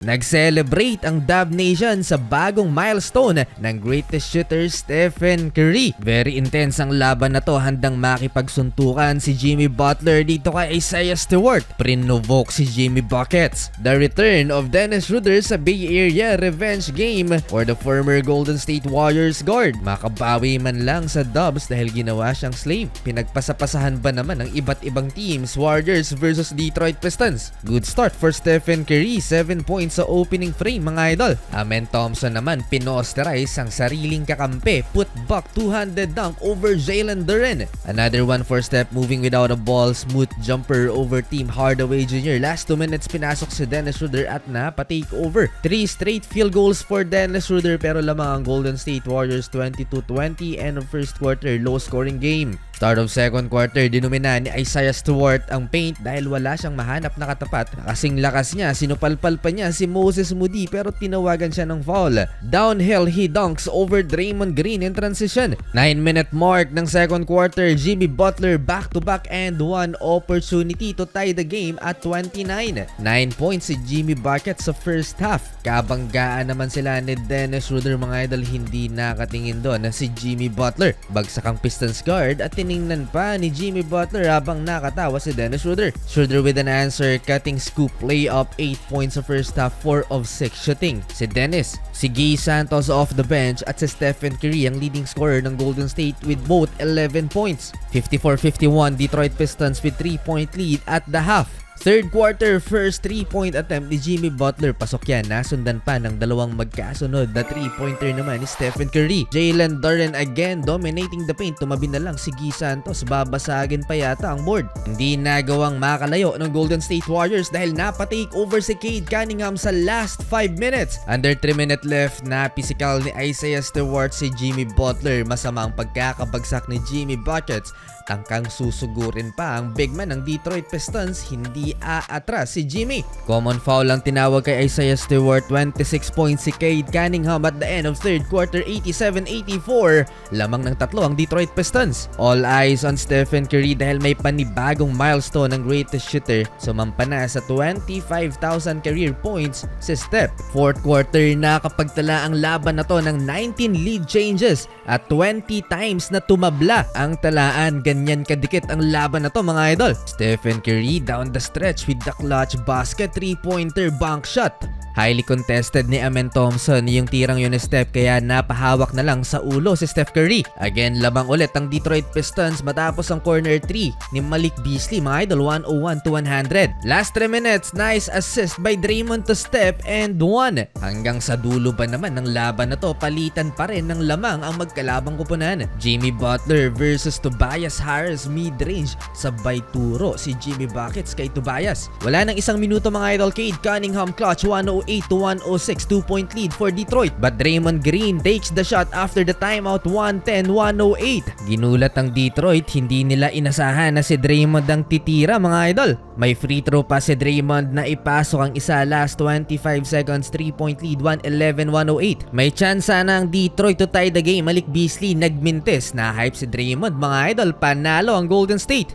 Nag-celebrate ang Dub Nation sa bagong milestone ng greatest shooter Stephen Curry. Very intense ang laban na to, handang makipagsuntukan si Jimmy Butler dito kay Isaiah Stewart. Prinnovoke si Jimmy Buckets. The return of Dennis Schroeder sa Bay Area revenge game for the former Golden State Warriors guard. Makabawi man lang sa Dubs dahil ginawa siyang slave. Pinagpasapasahan ba naman ng iba't ibang teams, Warriors versus Detroit Pistons. Good start for Stephen Curry, 7 points sa opening frame mga idol. Amen Thompson naman pinosterize ang sariling kakampi, put back two-handed dunk over Jalen Duren. Another one for Steph moving without a ball, smooth jumper over Tim Hardaway Jr. Last 2 minutes pinasok si Dennis Schroeder at napa-take over. 3 straight field goals for Dennis Schroeder pero lamang ang Golden State Warriors 22-20 and of first quarter low scoring game. Start of second quarter, dinumina ni Isaiah Stewart ang paint dahil wala siyang mahanap na katapat. Kasing lakas niya, sinupalpal pa niya si Moses Moody pero tinawagan siya ng foul. Downhill, he dunks over Draymond Green in transition. 9-minute mark ng second quarter, Jimmy Butler back-to-back and one opportunity to tie the game at 29. 9 points si Jimmy Buckets sa first half. Kabanggaan naman sila ni Dennis Schroeder mga idol, hindi nakatingin doon na si Jimmy Butler. Bagsak ang Pistons guard at tiningnan pa ni Jimmy Butler habang nakatawa si Dennis Schroeder. Schroeder with an answer, cutting scoop layup, 8 points sa first half, 4 of 6 shooting. Si Dennis, si Guy Santos off the bench at si Stephen Curry ang leading scorer ng Golden State with both 11 points. 54-51 Detroit Pistons with 3-point lead at the half. Third quarter, first 3-point attempt ni Jimmy Butler. Pasok yan, nasundan pa ng dalawang magkasunod na 3-pointer naman ni Stephen Curry. Jalen Duren again dominating the paint. Tumabi na lang si Guy Santos, babasagin pa yata ang board. Hindi nagawang makalayo ng Golden State Warriors dahil napatake over si Cade Cunningham sa last 5 minutes. Under 3 minutes left, na-physical ni Isaiah Stewart si Jimmy Butler. Masama ang pagkakabagsak ni Jimmy Buckets. Tangkang susugurin pa ang big man ng Detroit Pistons, hindi aatras si Jimmy. Common foul lang tinawag kay Isaiah Stewart, 26 points si Cade Cunningham at the end of third quarter, 87-84. Lamang ng tatlo ang Detroit Pistons. All eyes on Stephen Curry dahil may panibagong milestone ng greatest shooter. Sumampa na sa 25,000 career points si Steph. Fourth quarter, nakapagtala ang laban na to ng 19 lead changes at 20 times na tumabla ang talaan. Ganyan kadikit ang laban na to mga idol. Stephen Curry down the stretch with the clutch basket, 3-pointer bank shot. Highly contested ni Amen Thompson yung tirang yun ni Steph kaya napahawak na lang sa ulo si Steph Curry. Again, labang ulit ang Detroit Pistons matapos ang corner 3 ni Malik Beasley mga idol, 101-100. Last 3 minutes, nice assist by Draymond to Steph and 1. Hanggang sa dulo ba naman ng laban na to, palitan pa rin ng lamang ang magkalabang kupunan. Jimmy Butler versus Tobias Harris mid-range, sabay turo si Jimmy Buckets kay Tobias. Wala nang isang minuto mga idol, Cade Cunningham clutch, 108-106, 2-point lead for Detroit. But Draymond Green takes the shot after the timeout, 110-108. Ginulat ang Detroit, hindi nila inasahan na si Draymond ang titira mga idol. May free throw pa si Draymond na ipasok ang isa, last 25 seconds, 3-point lead, 111-108. May chance sana ang Detroit to tie the game. Malik Beasley nagmintis, na hype si Draymond mga idol, panalo ang Golden State.